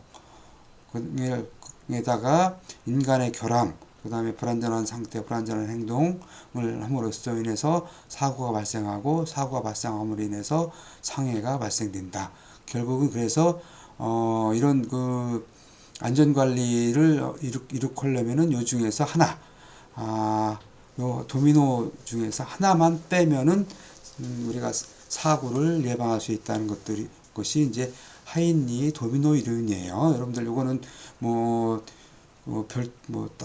A: 에다가 인간의 결함, 그 다음에 불안전한 상태, 불안전한 행동을 함으로써 인해서 사고가 발생하고, 사고가 발생함으로 인해서 상해가 발생된다. 결국은 그래서 이런 그 안전관리를 이룩하려면은 요 중에서 하나, 요 도미노 중에서 하나만 빼면은 우리가 사고를 예방할 수 있다는 것이 이제 하인리 도미노 이론이에요. 여러분들 요거는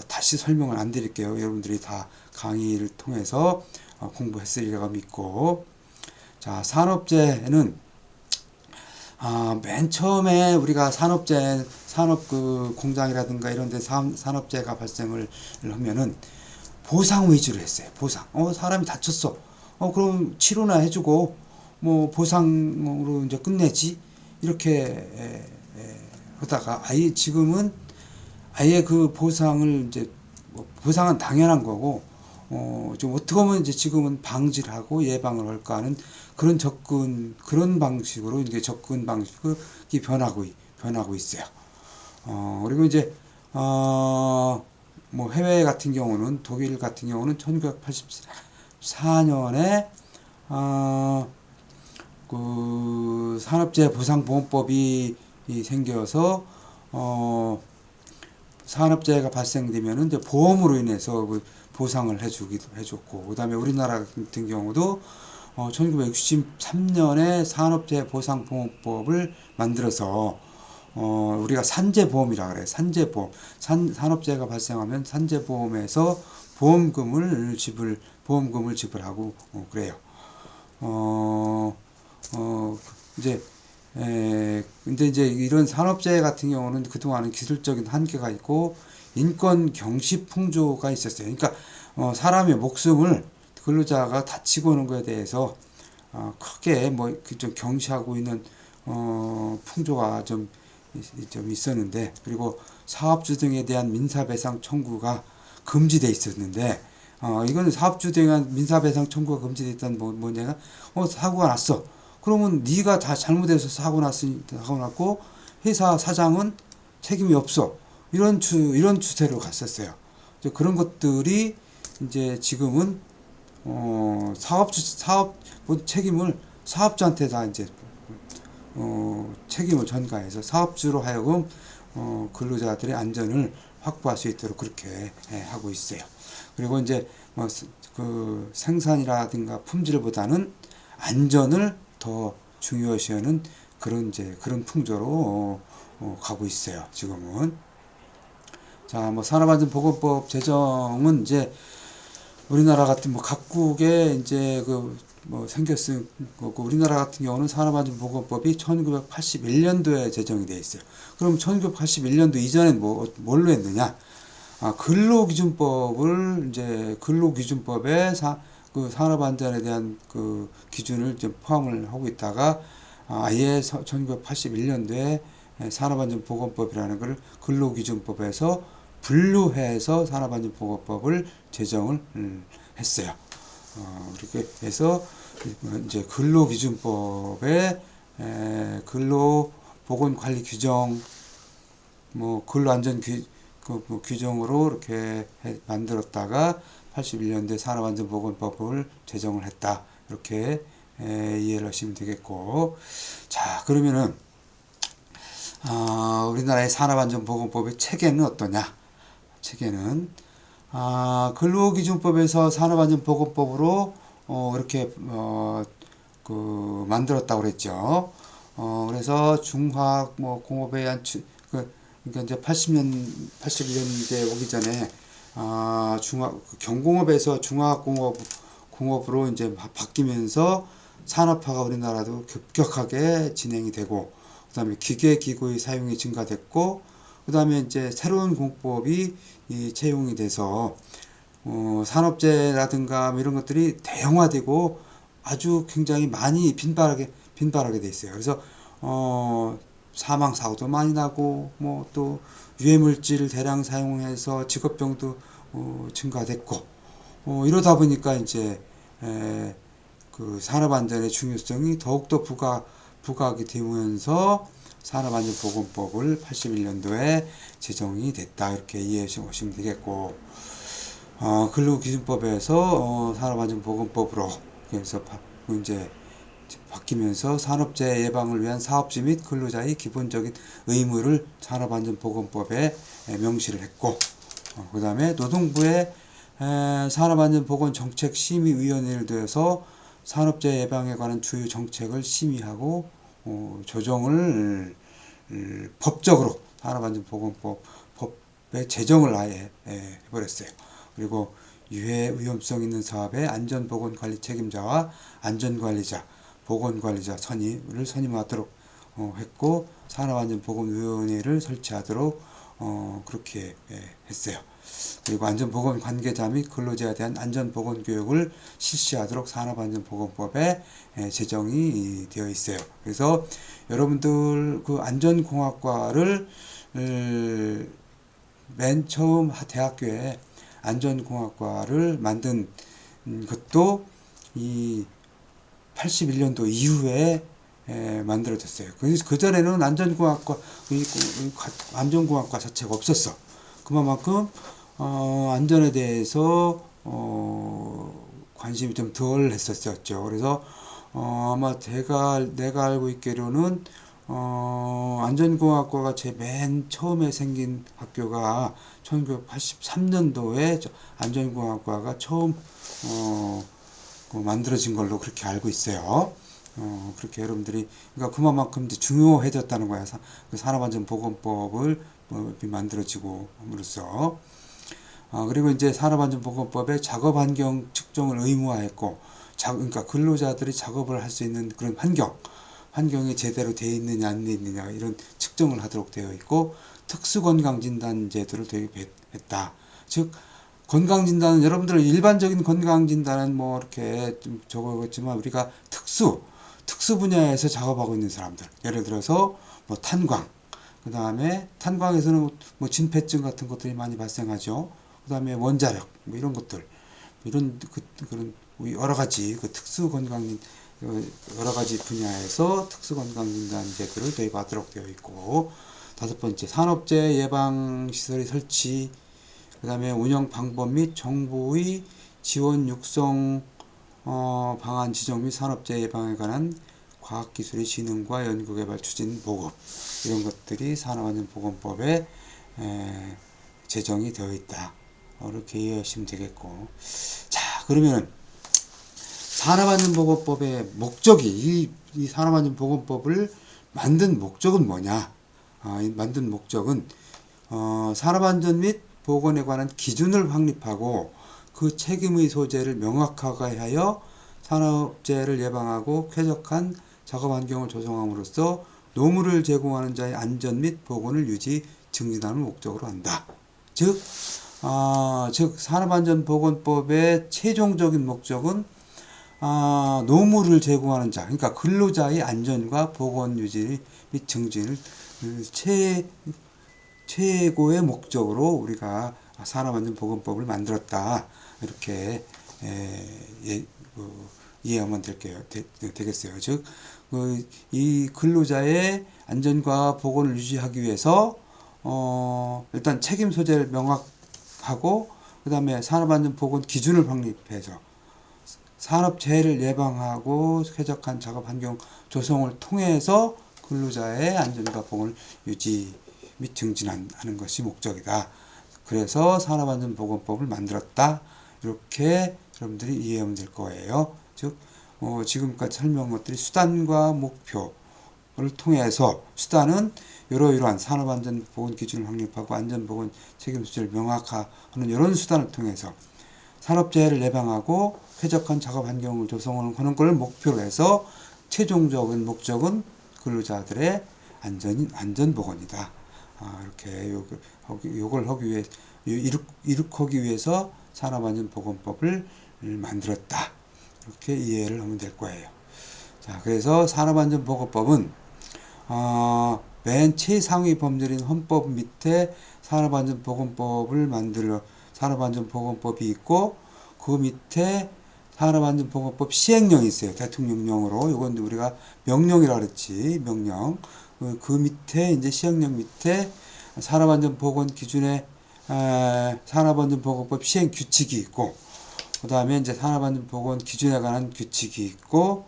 A: 다시 설명을 안 드릴게요. 여러분들이 다 강의를 통해서 공부했으리라고 믿고. 자, 산업재해는 맨 처음에 우리가 산업 그 공장이라든가 이런 데 산업재해가 발생을 하면은 보상 위주로 했어요. 보상. 사람이 다쳤어. 그럼 치료나 해주고 보상으로 이제 끝내지. 이렇게 하다가 지금은 아예 그 보상을 이제 보상은 당연한 거고 좀 어떻게 보면 이제 지금은 방지를 하고 예방을 할까 하는 그런 방식으로 이제 접근 방식이 변하고 있어요. 그리고 이제 해외 같은 경우는, 독일 같은 경우는 1984년에 그 산업재해 보상보험법이 생겨서 산업재해가 발생되면은 이제 보험으로 인해서 보상을 해줬고, 그다음에 우리나라 같은 경우도 1963년에 산업재해 보상보험법을 만들어서 우리가 산재보험이라 그래요. 산재보험. 산업재해가 발생하면 산재보험에서 보험금을 지불하고, 그래요. 어, 이제, 근데 이제 이런 산업재해 같은 경우는 그동안은 기술적인 한계가 있고, 인권 경시 풍조가 있었어요. 그러니까, 사람의 목숨을 근로자가 다치고 오는 것에 대해서, 크게 좀 경시하고 있는, 풍조가 좀 있었는데, 그리고 사업주 등에 대한 민사배상 청구가 금지돼 있었는데, 이거는 사업주 등에 대한 민사배상 청구가 금지돼 있다는 뭐냐면, 사고가 났어. 그러면 네가 다 잘못해서 사고 났고, 회사 사장은 책임이 없어. 이런 추세로 갔었어요. 이제 그런 것들이 이제 지금은, 사업 책임을 사업자한테 다 이제 책임을 전가해서 사업주로 하여금 근로자들의 안전을 확보할 수 있도록 그렇게 하고 있어요. 그리고 이제 그 생산이라든가 품질보다는 안전을 더 중요시하는 그런 풍조로 가고 있어요. 지금은. 자, 산업안전보건법 제정은 이제 우리나라 같은 각국에 이제 생겼은 거고, 우리나라 같은 경우는 산업안전보건법이 1981년도에 제정이 되어 있어요. 그럼 1981년도 이전엔 뭘로 했느냐? 근로기준법을 이제 근로기준법에 그 산업안전에 대한 그 기준을 좀 포함을 하고 있다가, 아예 1981년도에 산업안전보건법이라는 걸 근로기준법에서 분류해서 산업안전보건법을 제정을 했어요. 그렇게 해서 이제 근로기준법에 근로보건관리 규정, 근로안전 규정으로 이렇게 만들었다가 81년도에 산업안전보건법을 제정을 했다. 이렇게 이해를 하시면 되겠고, 자, 그러면은 우리나라의 산업안전보건법의 체계는 어떠냐? 체계는 근로기준법에서 산업안전보건법으로 이렇게 만들었다고 그랬죠. 그래서 중화학 공업에 의한 그러니까 이제 81년대 오기 전에 경공업에서 중화학공업으로 이제 바뀌면서 산업화가 우리나라도 급격하게 진행이 되고, 그다음에 기계기구의 사용이 증가됐고, 그다음에 이제 새로운 공법이 채용이 돼서 산업재해라든가 이런 것들이 대형화되고 아주 굉장히 많이 빈발하게 돼 있어요. 그래서 사망 사고도 많이 나고, 또 유해물질 대량 사용해서 직업병도 증가됐고, 이러다 보니까 이제 그 산업안전의 중요성이 더욱더 부각이 되면서 산업안전보건법을 81년도에 제정이 됐다. 이렇게 이해해 보시면 되겠고, 근로기준법에서 산업안전보건법으로 그래서 이제 바뀌면서 산업재해 예방을 위한 사업주 및 근로자의 기본적인 의무를 산업안전보건법에 명시를 했고, 그 다음에 노동부에 산업안전보건정책심의위원회를 두어서 산업재해 예방에 관한 주요 정책을 심의하고 조정을 법적으로 산업안전보건법의 제정을 아예 해버렸어요. 그리고 유해 위험성 있는 사업의 안전보건관리 책임자와 안전관리자, 보건관리자 선임을 선임하도록 했고, 산업안전보건위원회를 설치하도록 그렇게 했어요. 그리고 안전보건 관계자 및 근로자에 대한 안전보건 교육을 실시하도록 산업안전보건법에 제정이 되어 있어요. 그래서 여러분들 그 안전공학과를 맨 처음 대학교에 안전공학과를 만든 것도 이 81년도 이후에 만들어졌어요. 그 전에는 안전공학과 자체가 없었어. 그만큼 안전에 대해서 관심이 좀 덜 했었죠. 그래서 아마 내가 알고 있기로는 안전공학과가 제 맨 처음에 생긴 학교가 1983년도에 안전공학과가 처음 만들어진 걸로 그렇게 알고 있어요. 그렇게 여러분들이, 그러니까 그만큼 이제 중요해졌다는 거야. 그 산업안전보건법을 만들어지고 함으로써. 그리고 이제 산업안전보건법에 작업환경 측정을 의무화했고, 그러니까 근로자들이 작업을 할 수 있는 그런 환경이 제대로 되어 있느냐 안 되어 있느냐 이런 측정을 하도록 되어 있고, 특수건강진단 제도를 도입했다. 즉 건강진단은, 여러분들 일반적인 건강진단은 뭐 이렇게 좀 적었지만, 우리가 특수 분야에서 작업하고 있는 사람들, 예를 들어서 뭐 탄광, 그 다음에 탄광에서는 뭐 진폐증 같은 것들이 많이 발생하죠. 그 다음에 원자력, 뭐 이런 것들, 이런 그런 여러 가지 그 여러 가지 분야에서 특수건강진단 제도를 도입하도록 되어 있고, 다섯 번째, 산업재해 예방 시설의 설치, 그 다음에 운영 방법 및 정부의 지원 육성 방안 지정 및 산업재해 예방에 관한 과학기술의 진흥과 연구개발 추진 보급, 이런 것들이 산업안전보건법에 제정이 되어 있다. 이렇게 이해하시면 되겠고, 자, 그러면 산업안전보건법의 목적이, 이 산업안전보건법을 만든 목적은 뭐냐? 만든 목적은 산업안전 및 보건에 관한 기준을 확립하고 그 책임의 소재를 명확하게 하여 산업재해를 예방하고 쾌적한 작업환경을 조성함으로써 노무를 제공하는 자의 안전 및 보건을 유지 증진하는 목적으로 한다. 즉 산업안전보건법의 최종적인 목적은 노무를 제공하는 자, 그러니까 근로자의 안전과 보건 유지 및 증진을 최고의 목적으로 우리가 산업안전보건법을 만들었다. 이렇게 이해하면 되겠어요. 즉, 이 근로자의 안전과 보건을 유지하기 위해서 일단 책임 소재를 명확하고, 그 다음에 산업안전보건 기준을 확립해서 산업재해를 예방하고 쾌적한 작업환경 조성을 통해서 근로자의 안전과 보건을 유지 및 증진하는 것이 목적이다. 그래서 산업안전보건법을 만들었다. 이렇게 여러분들이 이해하면 될 거예요. 즉 지금까지 설명한 것들이 수단과 목표를 통해서, 수단은 이러이러한 산업안전보건 기준을 확립하고 안전보건 책임소재를 명확화하는 이런 수단을 통해서 산업재해를 예방하고 쾌적한 작업환경을 조성하는 걸 목표로 해서 최종적인 목적은 근로자들의 안전보건이다. 이렇게 요걸 하기 위해, 이룩하기 위해서 산업안전보건법을 만들었다. 이렇게 이해를 하면 될 거예요. 자, 그래서 산업안전보건법은 맨 최상위 법률인 헌법 밑에 산업안전보건법이 있고, 그 밑에 산업안전보건법 시행령이 있어요. 대통령령으로. 이건 우리가 명령이라 그랬지. 명령. 그 밑에 이제 시행령 밑에 산업안전보건 기준에 산업안전보건법 시행 규칙이 있고, 그 다음에 이제 산업안전보건 기준에 관한 규칙이 있고,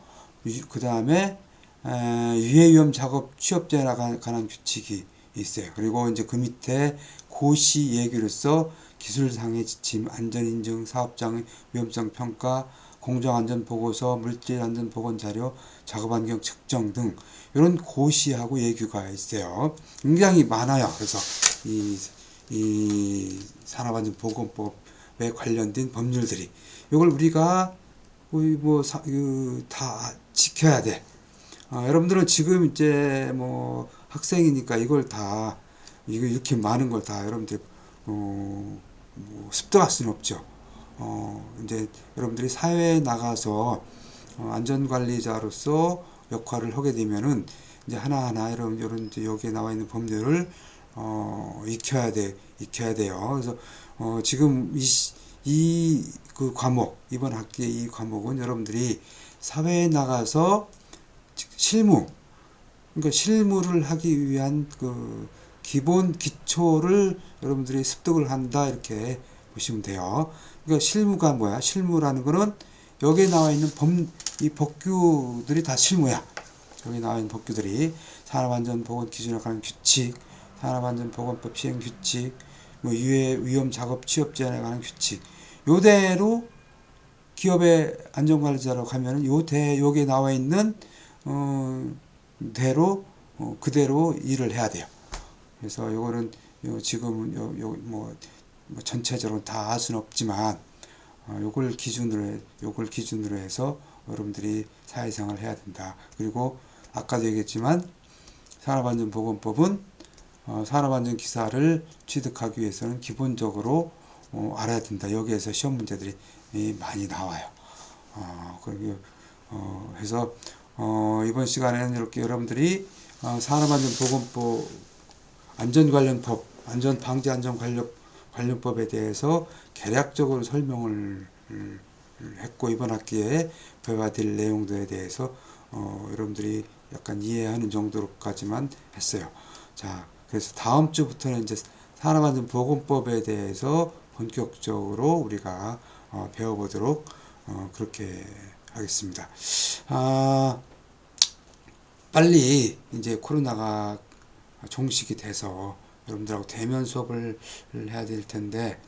A: 그 다음에 유해위험 작업 취업재해에 관한 규칙이 있어요. 그리고 이제 그 밑에 고시 예규로서 기술상의 지침, 안전인증, 사업장의 위험성 평가, 공정안전보고서, 물질안전보건자료, 작업환경 측정 등 이런 고시하고 예규가 있어요. 굉장히 많아요. 그래서 이 산업안전보건법에 관련된 법률들이, 이걸 우리가 다 지켜야 돼. 여러분들은 지금 이제 뭐 학생이니까 이걸 다, 이렇게 많은 걸 다 여러분들 습득할 수는 없죠. 이제 여러분들이 사회에 나가서 안전관리자로서 역할을 하게 되면은 이제 하나하나 이런 여기에 나와 있는 법률을 익혀야 돼요. 그래서 지금 그 과목, 이번 학기의 이 과목은 여러분들이 사회에 나가서 그러니까 실무를 하기 위한 그 기본 기초를 여러분들이 습득을 한다, 이렇게 보시면 돼요. 그러니까 실무가 뭐야? 실무라는 거는 여기에 나와 있는 이 법규들이 다 실무야. 여기 나와 있는 법규들이 산업안전보건 기준에 관한 규칙, 산업안전보건법 시행 규칙, 뭐 위험 작업 취업재해에 관한 규칙. 요대로 기업의 안전관리자로 가면은 여기에 나와 있는 대로 그대로 일을 해야 돼요. 그래서 요거는 지금 뭐 전체적으로 다 할 수는 없지만 요걸 기준으로 해서 여러분들이 사회생활을 해야 된다. 그리고 아까도 얘기했지만 산업안전보건법은 산업안전 기사를 취득하기 위해서는 기본적으로 알아야 된다. 여기에서 시험 문제들이 많이 나와요. 그리고 해서 이번 시간에는 이렇게 여러분들이 산업안전보건법 안전관련법, 안전방지안전관련법에 대해서 개략적으로 설명을 했고 이번 학기에 배워야 될 내용들에 대해서 여러분들이 약간 이해하는 정도로까지만 했어요. 자, 그래서 다음 주부터는 이제 산업안전보건법에 대해서 본격적으로 우리가 배워보도록 그렇게 하겠습니다. 아, 빨리 이제 코로나가 종식이 돼서 여러분들하고 대면 수업을 해야 될 텐데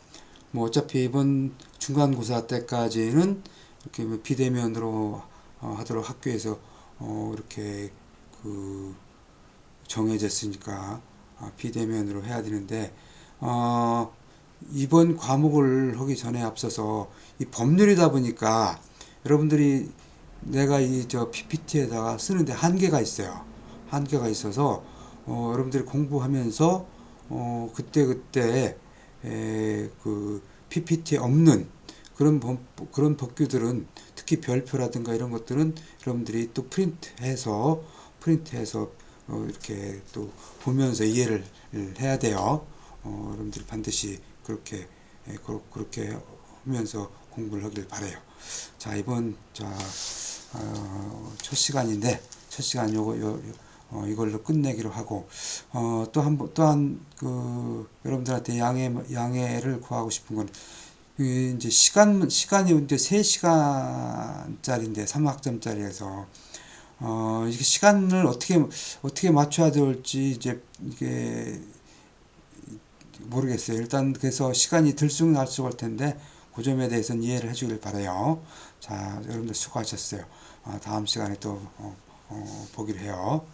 A: 뭐 어차피 이번 중간고사 때까지는 이렇게 뭐 비대면으로 하도록 학교에서 이렇게 그 정해졌으니까 비대면으로 해야 되는데 이번 과목을 하기 전에 앞서서 이 법률이다 보니까 여러분들이 내가 이 저 PPT에다가 쓰는데 한계가 있어요. 한계가 있어서 여러분들이 공부하면서 그때 그 PPT에 없는 그런 법규들은 특히 별표라든가 이런 것들은 여러분들이 또 프린트해서 이렇게 또 보면서 이해를 해야 돼요. 여러분들이 반드시 그렇게 하면서 공부를 하길 바래요. 자, 이번 첫 시간인데 첫 시간 이걸로 끝내기로 하고 또한 여러분들한테 양해를 구하고 싶은 건 이제 시간이 이제 3시간짜리인데 3학점짜리에서 이게 시간을 어떻게 맞춰야 될지 이제 이게 모르겠어요. 일단 그래서 시간이 들쑥날쑥 할 텐데 그 점에 대해서는 이해를 해주길 바라요. 자, 여러분들 수고하셨어요. 다음 시간에 또 보기로 해요.